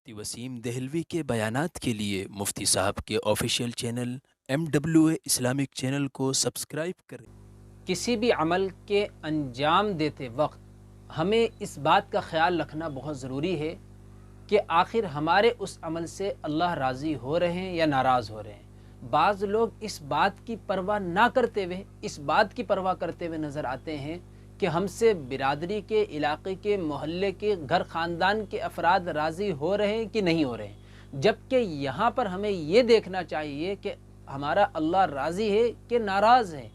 مفتی وسیم دہلوی کے بیانات کے لیے مفتی صاحب کے official channel MWA Islamic channel کو سبسکرائب کریں۔ کسی بھی عمل کے انجام دیتے وقت ہمیں اس بات کا خیال رکھنا بہت ضروری ہے کہ آخر ہمارے اس عمل سے اللہ راضی ہو رہے ہیں یا ناراض ہو رہے ہیں۔ بعض لوگ اس بات کی پرواہ نہ کرتے ہوئے اس بات کی پرواہ کرتے ہوئے نظر آتے ہیں کہ ہم سے برادری کے، علاقے کے، محلے کے، گھر خاندان کے افراد راضی ہو رہے ہیں کہ نہیں ہو رہے ہیں، جبکہ یہاں پر ہمیں یہ دیکھنا چاہیے کہ ہمارا اللہ راضی ہے کہ ناراض ہے۔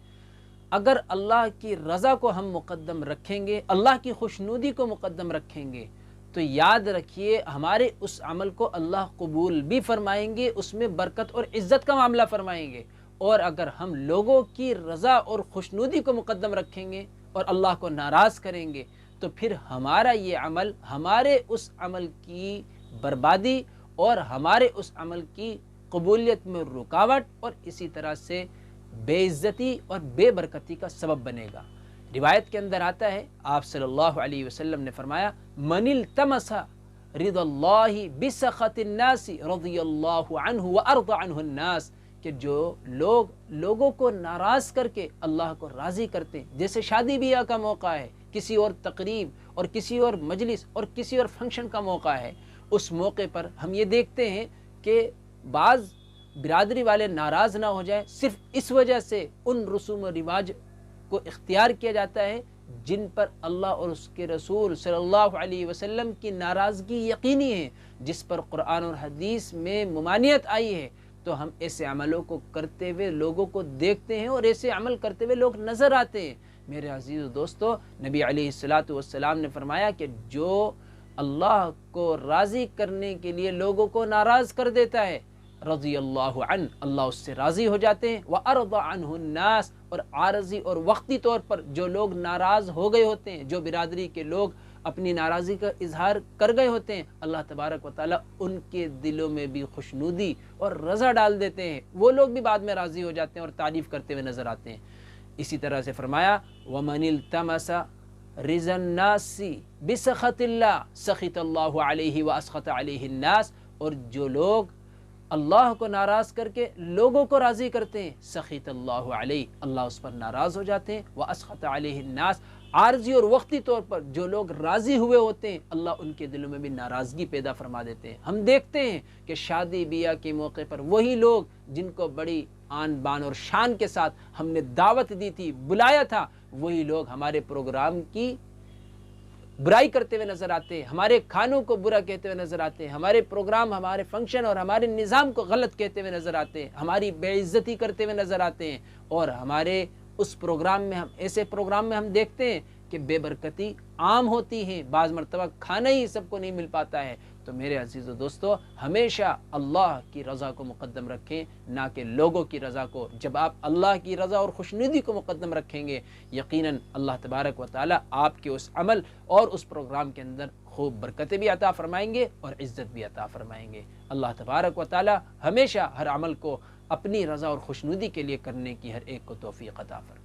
اگر اللہ کی رضا کو ہم مقدم رکھیں گے، اللہ کی خوشنودی کو مقدم رکھیں گے، تو یاد رکھیے ہمارے اس عمل کو اللہ قبول بھی فرمائیں گے، اس میں برکت اور عزت کا معاملہ فرمائیں گے۔ اور اگر ہم لوگوں کی رضا اور خوشنودی کو مقدم رکھیں گے اور اللہ کو ناراض کریں گے تو پھر ہمارا یہ عمل ہمارے اس عمل کی بربادی اور ہمارے اس عمل کی قبولیت میں رکاوٹ اور اسی طرح سے بے عزتی اور بے برکتی کا سبب بنے گا۔ روایت کے اندر آتا ہے، آپ صلی اللہ علیہ وسلم نے فرمایا، من التمس رضا اللہ بسخط الناس رضی اللہ عنہ وارضى عنہ الناس، کہ جو لوگ لوگوں کو ناراض کر کے اللہ کو راضی کرتے ہیں، جیسے شادی بیاہ کا موقع ہے، کسی اور تقریب اور کسی اور مجلس اور کسی اور فنکشن کا موقع ہے، اس موقع پر ہم یہ دیکھتے ہیں کہ بعض برادری والے ناراض نہ ہو جائیں، صرف اس وجہ سے ان رسوم و رواج کو اختیار کیا جاتا ہے جن پر اللہ اور اس کے رسول صلی اللہ علیہ وسلم کی ناراضگی یقینی ہے، جس پر قرآن اور حدیث میں ممانعت آئی ہے، تو ہم ایسے عملوں کو کرتے ہوئے لوگوں کو دیکھتے ہیں اور ایسے عمل کرتے ہوئے لوگ نظر آتے ہیں۔ میرے عزیز و دوستو، نبی علیہ الصلاۃ نے فرمایا کہ جو اللہ کو راضی کرنے کے لیے لوگوں کو ناراض کر دیتا ہے، رضی اللہ عنہ، اللہ اس سے راضی ہو جاتے ہیں، وَأَرْضَ عَنْهُ النَّاسِ، اور عارضی اور وقتی طور پر جو لوگ ناراض ہو گئے ہوتے ہیں، جو برادری کے لوگ اپنی ناراضی کا اظہار کر گئے ہوتے ہیں، اللہ تبارک و تعالیٰ ان کے دلوں میں بھی خوشنودی اور رضا ڈال دیتے ہیں، وہ لوگ بھی بعد میں راضی ہو جاتے ہیں اور تعریف کرتے ہوئے نظر آتے ہیں۔ اسی طرح سے فرمایا، وَمَنِ الْتَمَسَ رِضَا النَّاسِ بِسَخَطِ اللَّهِ سَخِطَ اللَّهُ عَلَيْهِ وَأَسْخَطَ عَلَيْهِ النَّاسِ، اور جو لوگ اللہ کو ناراض کر کے لوگوں کو راضی کرتے ہیں، سخیط اللہ علیہ، اللہ اس پر ناراض ہو جاتے ہیں، واسخط علیہ الناس، عارضی اور وقتی طور پر جو لوگ راضی ہوئے ہوتے ہیں اللہ ان کے دلوں میں بھی ناراضگی پیدا فرما دیتے ہیں۔ ہم دیکھتے ہیں کہ شادی بیاہ کے موقع پر وہی لوگ جن کو بڑی آن بان اور شان کے ساتھ ہم نے دعوت دی تھی، بلایا تھا، وہی لوگ ہمارے پروگرام کی برائی کرتے ہوئے نظر آتے ہیں، ہمارے کھانوں کو برا کہتے ہوئے نظر آتے ہیں، ہمارے پروگرام، ہمارے فنکشن اور ہمارے نظام کو غلط کہتے ہوئے نظر آتے ہیں، ہماری بے عزتی کرتے ہوئے نظر آتے ہیں، اور ہمارے اس پروگرام میں ایسے پروگرام میں ہم دیکھتے ہیں کہ بے برکتی عام ہوتی ہیں، بعض مرتبہ کھانا ہی سب کو نہیں مل پاتا ہے۔ تو میرے عزیز و دوستو، ہمیشہ اللہ کی رضا کو مقدم رکھیں، نہ کہ لوگوں کی رضا کو۔ جب آپ اللہ کی رضا اور خوشنودی کو مقدم رکھیں گے، یقیناً اللہ تبارک و تعالیٰ آپ کے اس عمل اور اس پروگرام کے اندر خوب برکتیں بھی عطا فرمائیں گے اور عزت بھی عطا فرمائیں گے۔ اللہ تبارک و تعالیٰ ہمیشہ ہر عمل کو اپنی رضا اور خوشنودی کے لیے کرنے کی ہر ایک کو توفیق عطا فرمائے۔